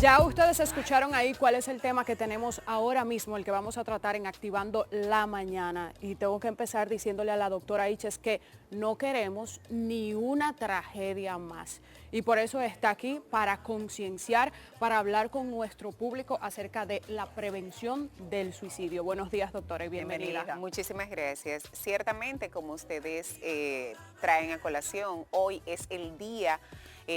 Ya ustedes escucharon ahí cuál es el tema que tenemos ahora mismo, el que vamos a tratar en Activando la Mañana. Y tengo que empezar diciéndole a la doctora Iches que no queremos ni una tragedia más. Y por eso está aquí para concienciar, para hablar con nuestro público acerca de la prevención del suicidio. Buenos días, doctora, y bienvenida. Muchísimas gracias. Ciertamente, como ustedes traen a colación, hoy es el Día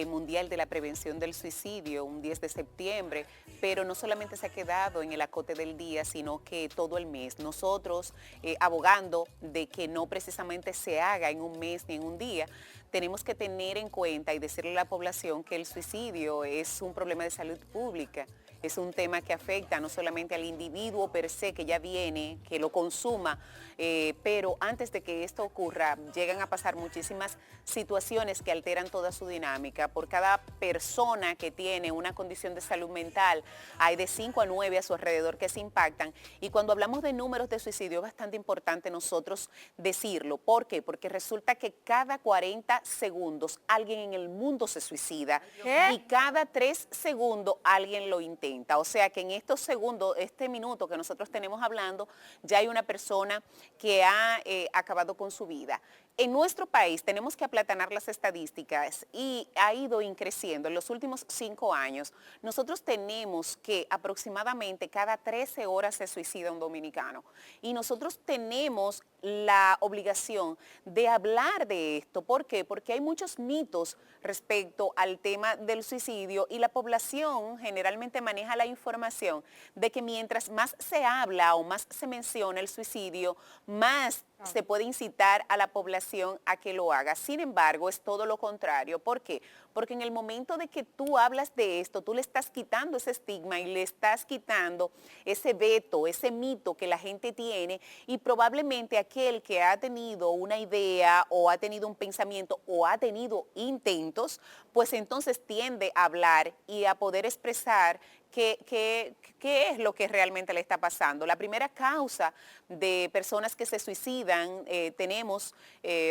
Mundial de la Prevención del Suicidio, un 10 de septiembre, pero no solamente se ha quedado en el acote del día, sino que todo el mes. Nosotros, abogando de que no precisamente se haga en un mes ni en un día, tenemos que tener en cuenta y decirle a la población que el suicidio es un problema de salud pública. Es un tema que afecta no solamente al individuo per se que ya viene, que lo consuma, pero antes de que esto ocurra, llegan a pasar muchísimas situaciones que alteran toda su dinámica. Por cada persona que tiene una condición de salud mental, hay de 5 a 9 a su alrededor que se impactan. Y cuando hablamos de números de suicidio, es bastante importante nosotros decirlo. ¿Por qué? Porque resulta que cada 40 segundos alguien en el mundo se suicida. ¿Qué? Y cada 3 segundos alguien lo intenta. O sea que en estos segundos, este minuto que nosotros tenemos hablando, ya hay una persona que ha acabado con su vida. En nuestro país tenemos que aplatanar las estadísticas y ha ido creciendo. En los últimos 5 años, nosotros tenemos que aproximadamente cada 13 horas se suicida un dominicano. Y nosotros tenemos la obligación de hablar de esto. ¿Por qué? Porque hay muchos mitos respecto al tema del suicidio y la población generalmente maneja la información de que mientras más se habla o más se menciona el suicidio, más se puede incitar a la población a que lo haga. Sin embargo, es todo lo contrario. ¿Por qué? Porque en el momento de que tú hablas de esto, tú le estás quitando ese estigma y le estás quitando ese veto, ese mito que la gente tiene, y probablemente aquel que ha tenido una idea o ha tenido un pensamiento o ha tenido intentos, pues entonces tiende a hablar y a poder expresar qué es lo que realmente le está pasando. La primera causa de personas que se suicidan, tenemos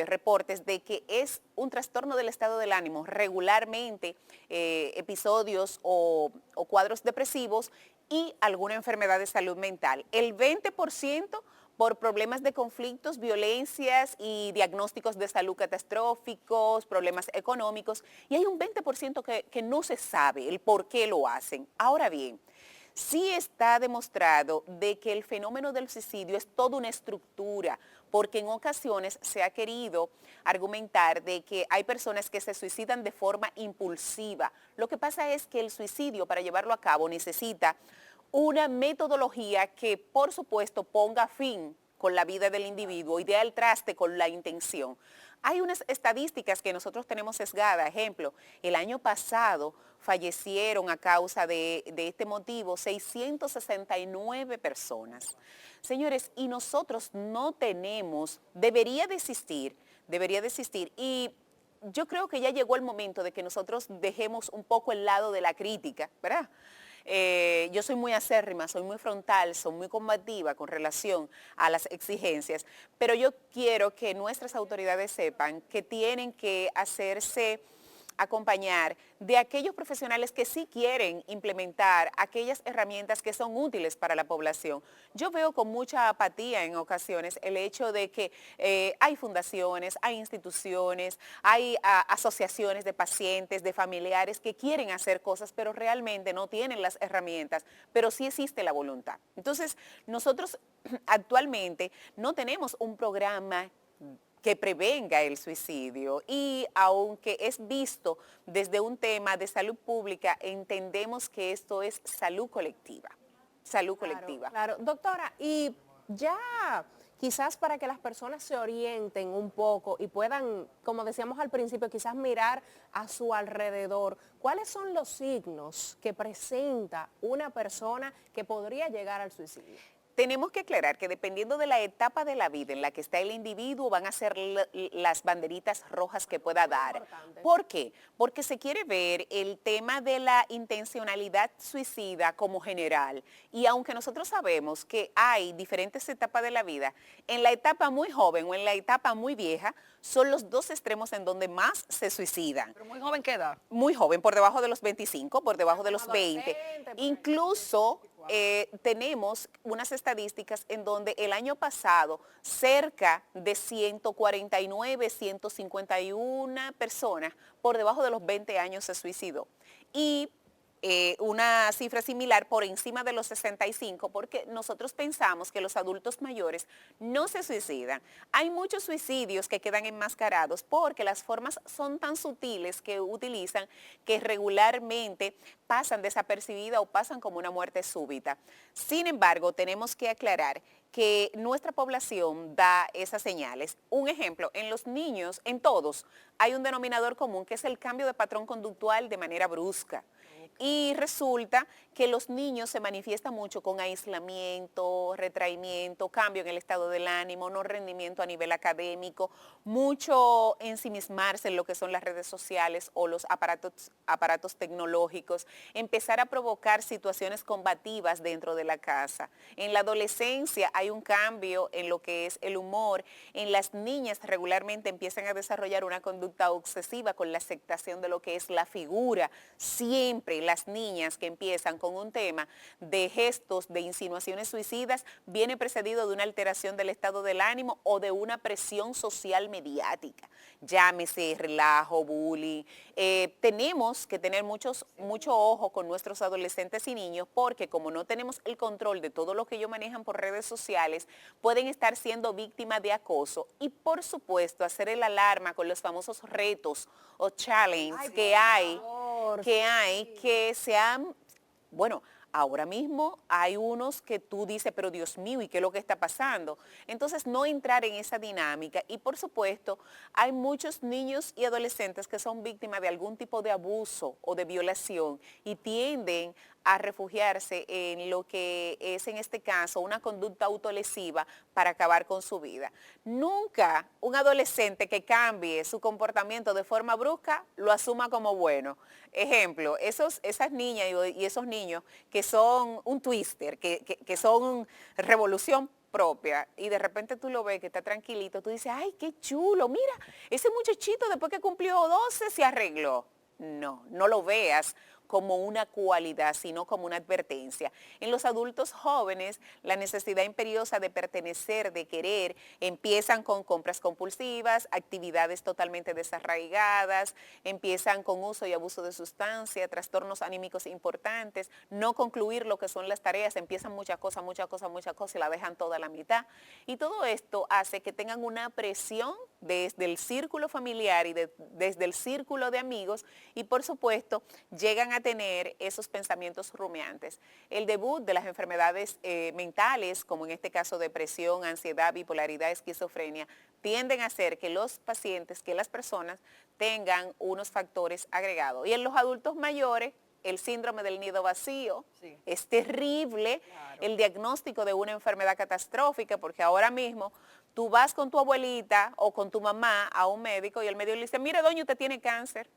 reportes de que es un trastorno del estado del ánimo, regularmente episodios o cuadros depresivos y alguna enfermedad de salud mental. El 20% por problemas de conflictos, violencias y diagnósticos de salud catastróficos, problemas económicos, y hay un 20% que no se sabe el por qué lo hacen. Ahora bien, sí está demostrado de que el fenómeno del suicidio es toda una estructura, porque en ocasiones se ha querido argumentar de que hay personas que se suicidan de forma impulsiva. Lo que pasa es que el suicidio, para llevarlo a cabo, necesita una metodología que, por supuesto, ponga fin con la vida del individuo y dé al traste con la intención. Hay unas estadísticas que nosotros tenemos sesgadas. Ejemplo, el año pasado fallecieron a causa de este motivo 669 personas. Señores, y nosotros no tenemos, debería de existir, y yo creo que ya llegó el momento de que nosotros dejemos un poco el lado de la crítica, ¿verdad? Yo soy muy acérrima, soy muy frontal, soy muy combativa con relación a las exigencias, pero yo quiero que nuestras autoridades sepan que tienen que hacerse acompañar de aquellos profesionales que sí quieren implementar aquellas herramientas que son útiles para la población. Yo veo con mucha apatía en ocasiones el hecho de que hay fundaciones, hay instituciones, hay asociaciones de pacientes, de familiares que quieren hacer cosas, pero realmente no tienen las herramientas, pero sí existe la voluntad. Entonces, nosotros actualmente no tenemos un programa que prevenga el suicidio, y aunque es visto desde un tema de salud pública, entendemos que esto es salud colectiva. Salud colectiva. Claro. Doctora, y ya quizás para que las personas se orienten un poco y puedan, como decíamos al principio, quizás mirar a su alrededor, ¿cuáles son los signos que presenta una persona que podría llegar al suicidio? Tenemos que aclarar que dependiendo de la etapa de la vida en la que está el individuo, van a ser las banderitas rojas que pueda dar. ¿Por qué? Porque se quiere ver el tema de la intencionalidad suicida como general. Y aunque nosotros sabemos que hay diferentes etapas de la vida, en la etapa muy joven o en la etapa muy vieja, son los dos extremos en donde más se suicidan. Pero muy joven, ¿qué edad? Muy joven, por debajo de los 25, por debajo de los 20. Incluso tenemos unas estadísticas en donde el año pasado cerca de 149, 151 personas por debajo de los 20 años se suicidó. Y una cifra similar por encima de los 65, porque nosotros pensamos que los adultos mayores no se suicidan. Hay muchos suicidios que quedan enmascarados porque las formas son tan sutiles que utilizan que regularmente pasan desapercibidas o pasan como una muerte súbita. Sin embargo, tenemos que aclarar que nuestra población da esas señales. Un ejemplo, en los niños, en todos, hay un denominador común que es el cambio de patrón conductual de manera brusca. Y resulta que los niños se manifiestan mucho con aislamiento, retraimiento, cambio en el estado del ánimo, no rendimiento a nivel académico, mucho ensimismarse en lo que son las redes sociales o los aparatos tecnológicos, empezar a provocar situaciones combativas dentro de la casa. En la adolescencia hay un cambio en lo que es el humor. En las niñas regularmente empiezan a desarrollar una conducta obsesiva con la aceptación de lo que es la figura. Siempre las niñas que empiezan con un tema de gestos, de insinuaciones suicidas, viene precedido de una alteración del estado del ánimo o de una presión social mediática. Llámese relajo, bullying. Tenemos que tener mucho ojo con nuestros adolescentes y niños porque como no tenemos el control de todo lo que ellos manejan por redes sociales, pueden estar siendo víctimas de acoso y por supuesto hacer el alarma con los famosos retos o challenges que se han, bueno, ahora mismo hay unos que tú dices, pero Dios mío, ¿y qué es lo que está pasando? Entonces, no entrar en esa dinámica. Y por supuesto, hay muchos niños y adolescentes que son víctimas de algún tipo de abuso o de violación y tienden a refugiarse en lo que es en este caso una conducta autolesiva para acabar con su vida. Nunca un adolescente que cambie su comportamiento de forma brusca lo asuma como bueno. Ejemplo, esas niñas y esos niños que son un twister, que son revolución propia y de repente tú lo ves que está tranquilito, tú dices, ay, qué chulo, mira, ese muchachito después que cumplió 12 se arregló. No, no lo veas como una cualidad, sino como una advertencia. En los adultos jóvenes, la necesidad imperiosa de pertenecer, de querer, empiezan con compras compulsivas, actividades totalmente desarraigadas, empiezan con uso y abuso de sustancias, trastornos anímicos importantes, no concluir lo que son las tareas, empiezan muchas cosas y la dejan toda a la mitad. Y todo esto hace que tengan una presión desde el círculo familiar y desde el círculo de amigos y por supuesto llegan a tener esos pensamientos rumiantes. El debut de las enfermedades mentales, como en este caso depresión, ansiedad, bipolaridad, esquizofrenia, tienden a hacer que los pacientes, que las personas tengan unos factores agregados. Y en los adultos mayores, el síndrome del nido vacío, sí. Es terrible, claro. El diagnóstico de una enfermedad catastrófica, porque ahora mismo tú vas con tu abuelita o con tu mamá a un médico y el médico le dice, mire, doña, usted tiene cáncer.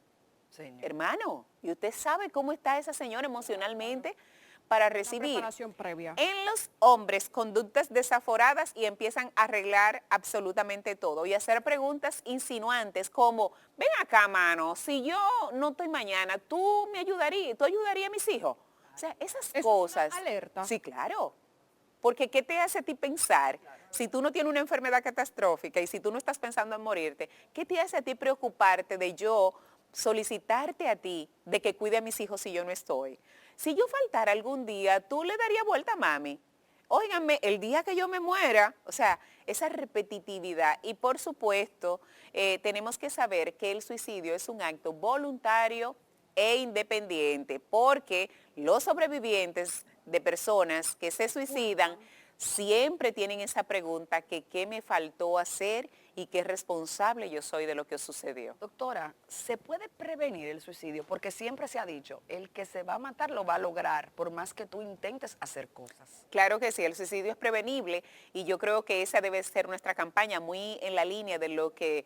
Señor. Hermano, ¿y usted sabe cómo está esa señora emocionalmente para recibir previa en los hombres conductas desaforadas y empiezan a arreglar absolutamente todo y hacer preguntas insinuantes como, ven acá, mano, si yo no estoy mañana, tú ayudarías a mis hijos? O sea, esas cosas. Una alerta. Sí, claro. Porque ¿qué te hace a ti pensar? Si tú no tienes una enfermedad catastrófica y si tú no estás pensando en morirte, ¿qué te hace a ti preocuparte de yo solicitarte a ti de que cuide a mis hijos si yo no estoy? Si yo faltara algún día, ¿tú le darías vuelta a mami? Óiganme, el día que yo me muera, o sea, esa repetitividad. Y por supuesto, tenemos que saber que el suicidio es un acto voluntario e independiente, porque los sobrevivientes de personas que se suicidan siempre tienen esa pregunta que qué me faltó hacer y qué responsable yo soy de lo que sucedió. Doctora, ¿se puede prevenir el suicidio? Porque siempre se ha dicho, el que se va a matar lo va a lograr, por más que tú intentes hacer cosas. Claro que sí, el suicidio es prevenible y yo creo que esa debe ser nuestra campaña, muy en la línea de lo que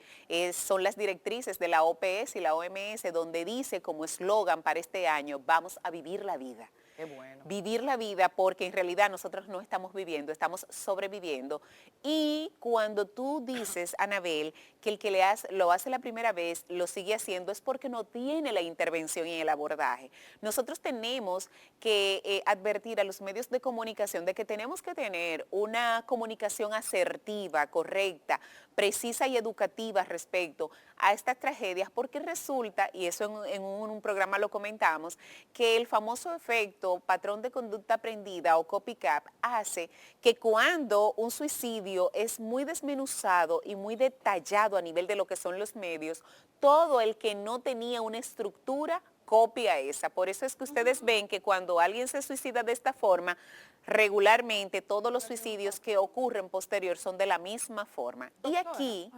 son las directrices de la OPS y la OMS, donde dice como eslogan para este año, vamos a vivir la vida. Qué bueno. Vivir la vida, porque en realidad nosotros no estamos viviendo, estamos sobreviviendo. Y cuando tú dices, Anabel, que el que lo hace la primera vez lo sigue haciendo es porque no tiene la intervención y el abordaje. Nosotros tenemos que advertir a los medios de comunicación de que tenemos que tener una comunicación asertiva, correcta, precisa y educativa respecto a estas tragedias, porque resulta, y eso en un programa lo comentamos, que el famoso efecto patrón de conducta aprendida o copycat hace que cuando un suicidio es muy desmenuzado y muy detallado a nivel de lo que son los medios, todo el que no tenía una estructura copia esa. Por eso es que ustedes ven que cuando alguien se suicida de esta forma, regularmente todos los suicidios que ocurren posterior son de la misma forma. Y aquí,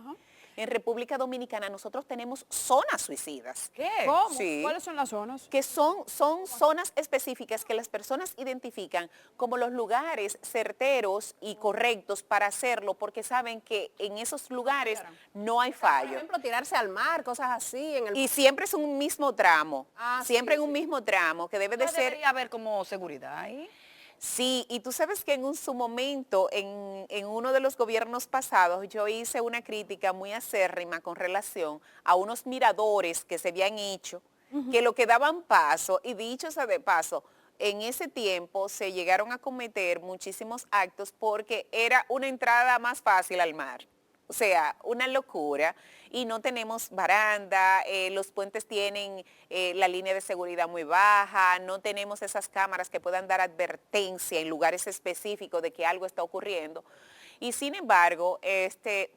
en República Dominicana, nosotros tenemos zonas suicidas. ¿Qué? ¿Cómo? Sí. ¿Cuáles son las zonas? Que son zonas específicas que las personas identifican como los lugares certeros y correctos para hacerlo, porque saben que en esos lugares no hay Por fallo. ejemplo, tirarse al mar, cosas así. Y siempre es un mismo tramo, siempre sí, en un mismo tramo, que debe de ser... Debería haber como seguridad ahí. Sí, y tú sabes que en su momento, en uno de los gobiernos pasados, yo hice una crítica muy acérrima con relación a unos miradores que se habían hecho, que lo que daban paso, y dicho sea de paso, en ese tiempo se llegaron a cometer muchísimos actos porque era una entrada más fácil al mar. O sea, una locura, y no tenemos baranda, los puentes tienen la línea de seguridad muy baja, no tenemos esas cámaras que puedan dar advertencia en lugares específicos de que algo está ocurriendo. Y sin embargo,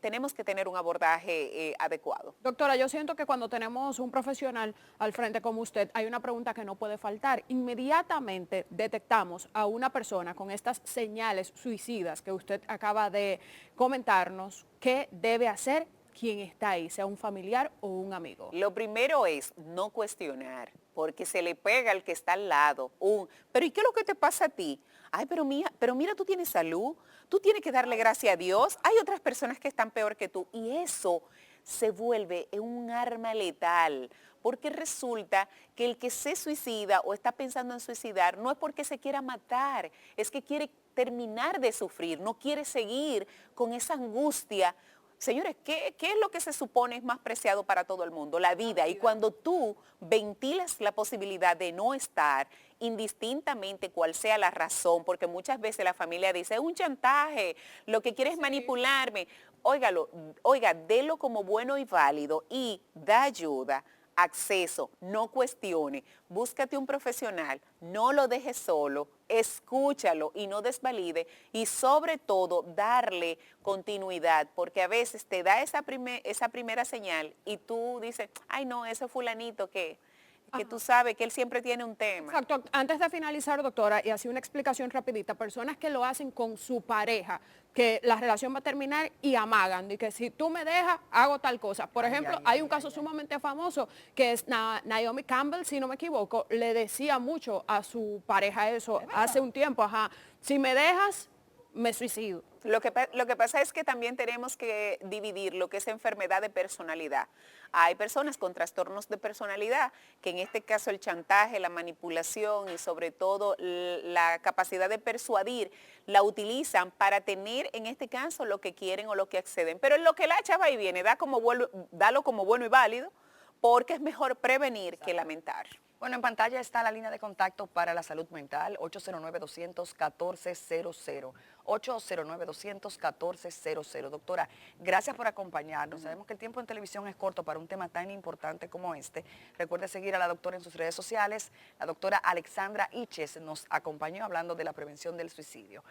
tenemos que tener un abordaje adecuado. Doctora, yo siento que cuando tenemos un profesional al frente como usted, hay una pregunta que no puede faltar. Inmediatamente detectamos a una persona con estas señales suicidas que usted acaba de comentarnos. ¿Qué debe hacer quien está ahí, sea un familiar o un amigo? Lo primero es no cuestionar, porque se le pega al que está al lado pero ¿y qué es lo que te pasa a ti? Ay, pero mira, tú tienes salud, tú tienes que darle gracias a Dios, hay otras personas que están peor que tú, y eso se vuelve un arma letal, porque resulta que el que se suicida o está pensando en suicidar no es porque se quiera matar, es que quiere terminar de sufrir, no quiere seguir con esa angustia. Señores, ¿qué es lo que se supone es más preciado para todo el mundo? La vida. Y cuando tú ventilas la posibilidad de no estar, indistintamente cuál sea la razón, porque muchas veces la familia dice, es un chantaje, lo que quiere es manipularme. Oiga, délo como bueno y válido y da ayuda, acceso, no cuestione, búscate un profesional, no lo dejes solo, escúchalo y no desvalide, y sobre todo darle continuidad, porque a veces te da esa primera señal y tú dices, ay no, ese fulanito que tú sabes que él siempre tiene un tema. Exacto. Antes de finalizar, doctora, y así una explicación rapidita, personas que lo hacen con su pareja, que la relación va a terminar y amagan, de que si tú me dejas, hago tal cosa. Por ejemplo, hay un caso sumamente famoso, que es Naomi Campbell, si no me equivoco, le decía mucho a su pareja eso hace un tiempo, si me dejas, me suicido. Lo que pasa es que también tenemos que dividir lo que es enfermedad de personalidad. Hay personas con trastornos de personalidad, que en este caso el chantaje, la manipulación y sobre todo la capacidad de persuadir, la utilizan para tener en este caso lo que quieren o lo que acceden. Pero en lo que la chava y viene, dalo como bueno y válido, porque es mejor prevenir que lamentar. Bueno, en pantalla está la línea de contacto para la salud mental, 809-200-1400. 809-200-1400. Doctora, gracias por acompañarnos. Sabemos que el tiempo en televisión es corto para un tema tan importante como este. Recuerde seguir a la doctora en sus redes sociales. La doctora Alexandra Iches nos acompañó hablando de la prevención del suicidio.